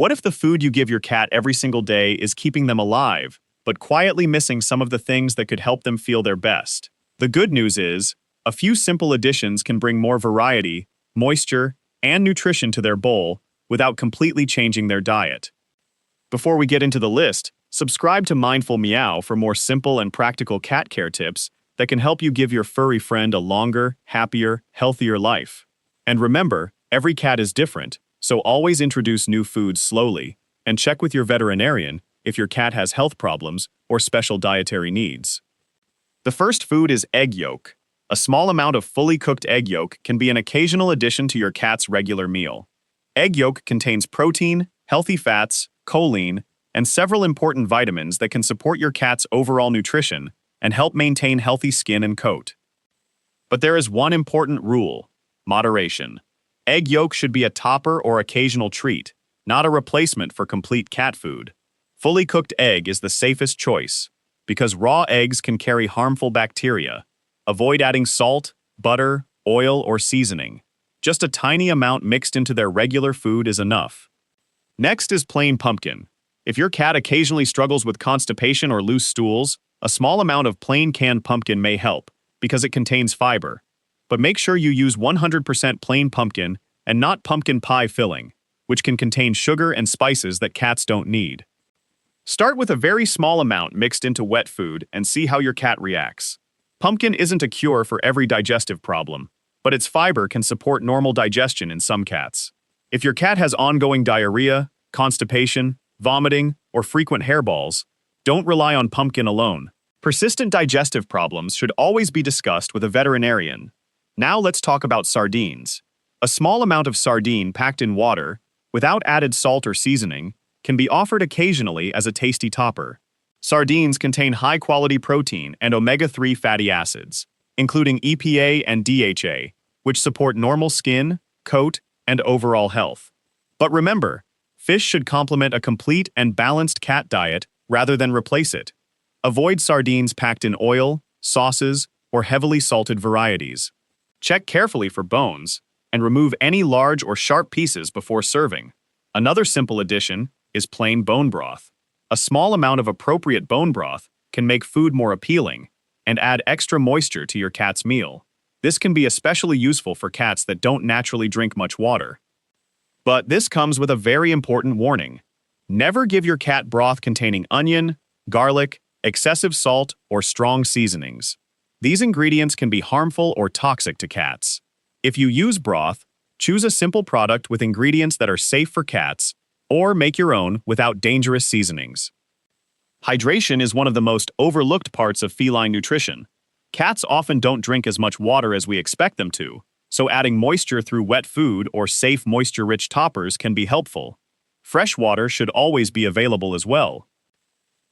What if the food you give your cat every single day is keeping them alive, but quietly missing some of the things that could help them feel their best? The good news is, a few simple additions can bring more variety, moisture, and nutrition to their bowl without completely changing their diet. Before we get into the list, subscribe to Mindful Meow for more simple and practical cat care tips that can help you give your furry friend a longer, happier, healthier life. And remember, every cat is different, so always introduce new foods slowly and check with your veterinarian if your cat has health problems or special dietary needs. The first food is egg yolk. A small amount of fully cooked egg yolk can be an occasional addition to your cat's regular meal. Egg yolk contains protein, healthy fats, choline, and several important vitamins that can support your cat's overall nutrition and help maintain healthy skin and coat. But there is one important rule: moderation. Egg yolk should be a topper or occasional treat, not a replacement for complete cat food. Fully cooked egg is the safest choice, because raw eggs can carry harmful bacteria. Avoid adding salt, butter, oil, or seasoning. Just a tiny amount mixed into their regular food is enough. Next is plain pumpkin. If your cat occasionally struggles with constipation or loose stools, a small amount of plain canned pumpkin may help, because it contains fiber. But make sure you use 100% plain pumpkin and not pumpkin pie filling, which can contain sugar and spices that cats don't need. Start with a very small amount mixed into wet food and see how your cat reacts. Pumpkin isn't a cure for every digestive problem, but its fiber can support normal digestion in some cats. If your cat has ongoing diarrhea, constipation, vomiting, or frequent hairballs, don't rely on pumpkin alone. Persistent digestive problems should always be discussed with a veterinarian. Now let's talk about sardines. A small amount of sardine packed in water, without added salt or seasoning, can be offered occasionally as a tasty topper. Sardines contain high-quality protein and omega-3 fatty acids, including EPA and DHA, which support normal skin, coat, and overall health. But remember, fish should complement a complete and balanced cat diet rather than replace it. Avoid sardines packed in oil, sauces, or heavily salted varieties. Check carefully for bones, and remove any large or sharp pieces before serving. Another simple addition is plain bone broth. A small amount of appropriate bone broth can make food more appealing and add extra moisture to your cat's meal. This can be especially useful for cats that don't naturally drink much water. But this comes with a very important warning. Never give your cat broth containing onion, garlic, excessive salt, or strong seasonings. These ingredients can be harmful or toxic to cats. If you use broth, choose a simple product with ingredients that are safe for cats, or make your own without dangerous seasonings. Hydration is one of the most overlooked parts of feline nutrition. Cats often don't drink as much water as we expect them to, so adding moisture through wet food or safe moisture-rich toppers can be helpful. Fresh water should always be available as well.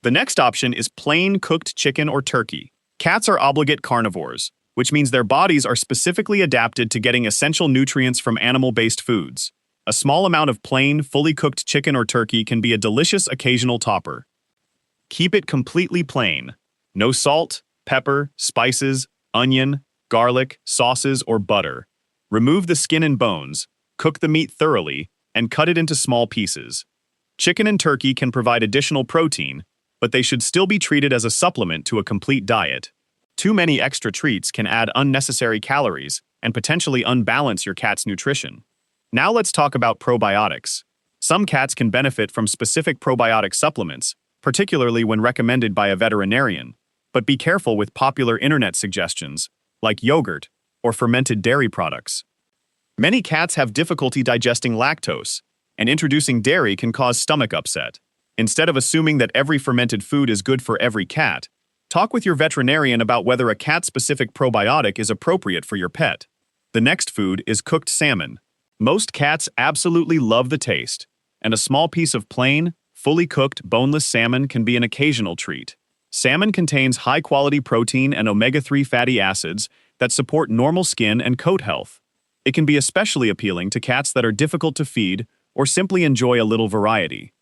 The next option is plain cooked chicken or turkey. Cats are obligate carnivores, which means their bodies are specifically adapted to getting essential nutrients from animal-based foods. A small amount of plain, fully cooked chicken or turkey can be a delicious occasional topper. Keep it completely plain. No salt, pepper, spices, onion, garlic, sauces, or butter. Remove the skin and bones, cook the meat thoroughly, and cut it into small pieces. Chicken and turkey can provide additional protein, but they should still be treated as a supplement to a complete diet. Too many extra treats can add unnecessary calories and potentially unbalance your cat's nutrition. Now let's talk about probiotics. Some cats can benefit from specific probiotic supplements, particularly when recommended by a veterinarian, but be careful with popular internet suggestions, like yogurt or fermented dairy products. Many cats have difficulty digesting lactose, and introducing dairy can cause stomach upset. Instead of assuming that every fermented food is good for every cat, talk with your veterinarian about whether a cat-specific probiotic is appropriate for your pet. The next food is cooked salmon. Most cats absolutely love the taste, and a small piece of plain, fully cooked, boneless salmon can be an occasional treat. Salmon contains high-quality protein and omega-3 fatty acids that support normal skin and coat health. It can be especially appealing to cats that are difficult to feed or simply enjoy a little variety.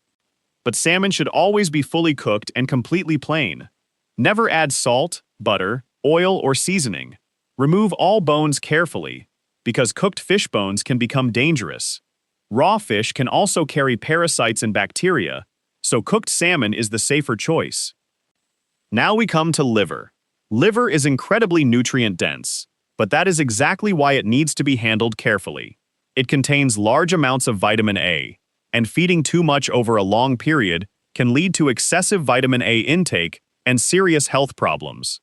But salmon should always be fully cooked and completely plain. Never add salt, butter, oil, or seasoning. Remove all bones carefully, because cooked fish bones can become dangerous. Raw fish can also carry parasites and bacteria, so cooked salmon is the safer choice. Now we come to liver. Liver is incredibly nutrient-dense, but that is exactly why it needs to be handled carefully. It contains large amounts of vitamin A, and feeding too much over a long period can lead to excessive vitamin A intake and serious health problems.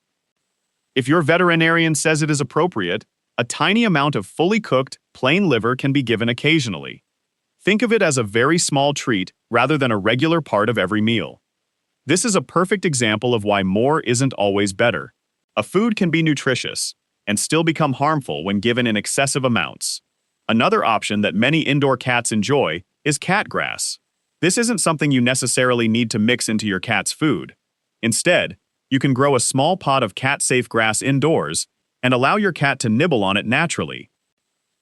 If your veterinarian says it is appropriate, a tiny amount of fully cooked, plain liver can be given occasionally. Think of it as a very small treat rather than a regular part of every meal. This is a perfect example of why more isn't always better. A food can be nutritious and still become harmful when given in excessive amounts. Another option that many indoor cats enjoy is cat grass. This isn't something you necessarily need to mix into your cat's food. Instead, you can grow a small pot of cat-safe grass indoors and allow your cat to nibble on it naturally.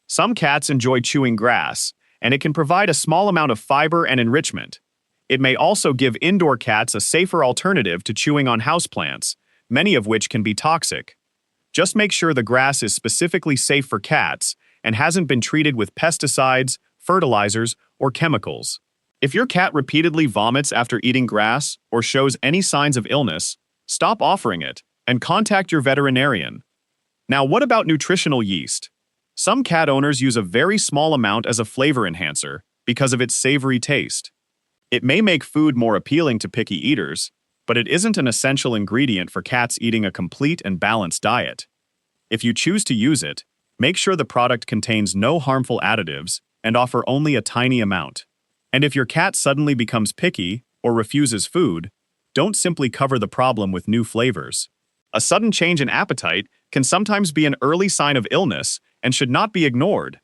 Some cats enjoy chewing grass, and it can provide a small amount of fiber and enrichment. It may also give indoor cats a safer alternative to chewing on houseplants, many of which can be toxic. Just make sure the grass is specifically safe for cats and hasn't been treated with pesticides, fertilizers, or chemicals. If your cat repeatedly vomits after eating grass or shows any signs of illness, stop offering it and contact your veterinarian. Now, what about nutritional yeast? Some cat owners use a very small amount as a flavor enhancer because of its savory taste. It may make food more appealing to picky eaters, but it isn't an essential ingredient for cats eating a complete and balanced diet. If you choose to use it, make sure the product contains no harmful additives and offer only a tiny amount. And if your cat suddenly becomes picky or refuses food, don't simply cover the problem with new flavors. A sudden change in appetite can sometimes be an early sign of illness and should not be ignored.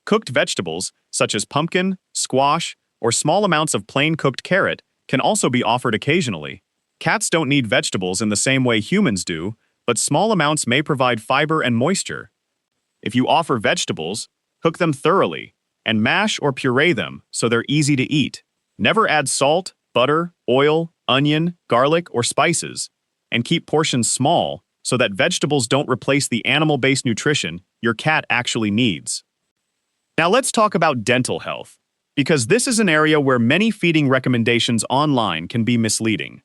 Cooked vegetables, such as pumpkin, squash, or small amounts of plain cooked carrot, can also be offered occasionally. Cats don't need vegetables in the same way humans do, but small amounts may provide fiber and moisture. If you offer vegetables, cook them thoroughly and mash or puree them so they're easy to eat. Never add salt, butter, oil, onion, garlic, or spices, and keep portions small so that vegetables don't replace the animal-based nutrition your cat actually needs. Now let's talk about dental health, because this is an area where many feeding recommendations online can be misleading.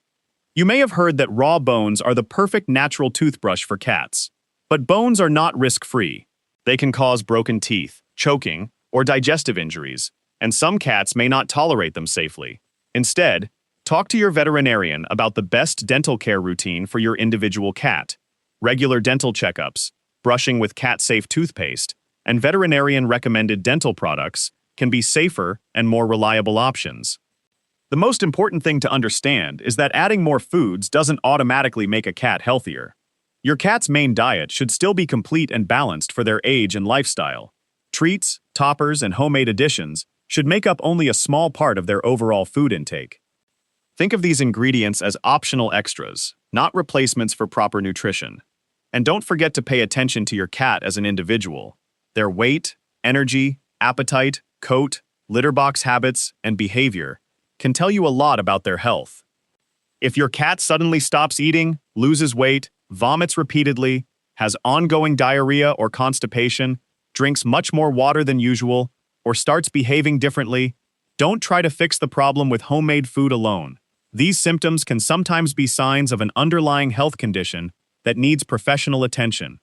You may have heard that raw bones are the perfect natural toothbrush for cats, but bones are not risk-free. They can cause broken teeth, choking, or digestive injuries, and some cats may not tolerate them safely. Instead, talk to your veterinarian about the best dental care routine for your individual cat. Regular dental checkups, brushing with cat-safe toothpaste, and veterinarian-recommended dental products can be safer and more reliable options. The most important thing to understand is that adding more foods doesn't automatically make a cat healthier. Your cat's main diet should still be complete and balanced for their age and lifestyle. Treats, toppers, and homemade additions should make up only a small part of their overall food intake. Think of these ingredients as optional extras, not replacements for proper nutrition. And don't forget to pay attention to your cat as an individual. Their weight, energy, appetite, coat, litter box habits, and behavior can tell you a lot about their health. If your cat suddenly stops eating, loses weight, vomits repeatedly, has ongoing diarrhea or constipation, drinks much more water than usual, or starts behaving differently, don't try to fix the problem with homemade food alone. These symptoms can sometimes be signs of an underlying health condition that needs professional attention.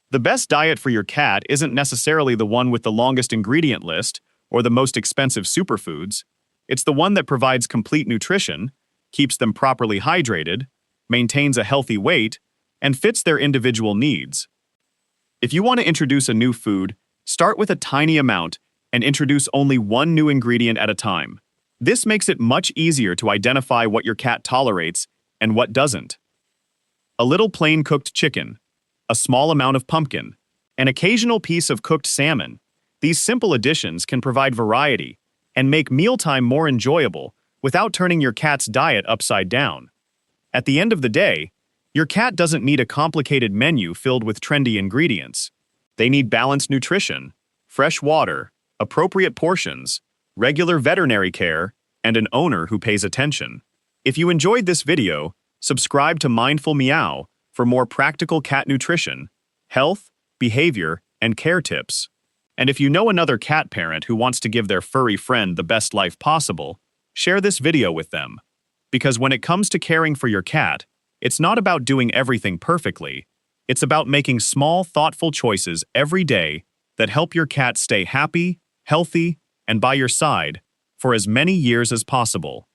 The best diet for your cat isn't necessarily the one with the longest ingredient list or the most expensive superfoods. It's the one that provides complete nutrition, keeps them properly hydrated, maintains a healthy weight, and fits their individual needs. If you want to introduce a new food, start with a tiny amount and introduce only one new ingredient at a time. This makes it much easier to identify what your cat tolerates and what doesn't. A little plain cooked chicken, a small amount of pumpkin, an occasional piece of cooked salmon. These simple additions can provide variety and make mealtime more enjoyable without turning your cat's diet upside down. At the end of the day, your cat doesn't need a complicated menu filled with trendy ingredients. They need balanced nutrition, fresh water, appropriate portions, regular veterinary care, and an owner who pays attention. If you enjoyed this video, subscribe to Mindful Meow for more practical cat nutrition, health, behavior, and care tips. And if you know another cat parent who wants to give their furry friend the best life possible, share this video with them. Because when it comes to caring for your cat, it's not about doing everything perfectly. It's about making small, thoughtful choices every day that help your cat stay happy, healthy, and by your side for as many years as possible.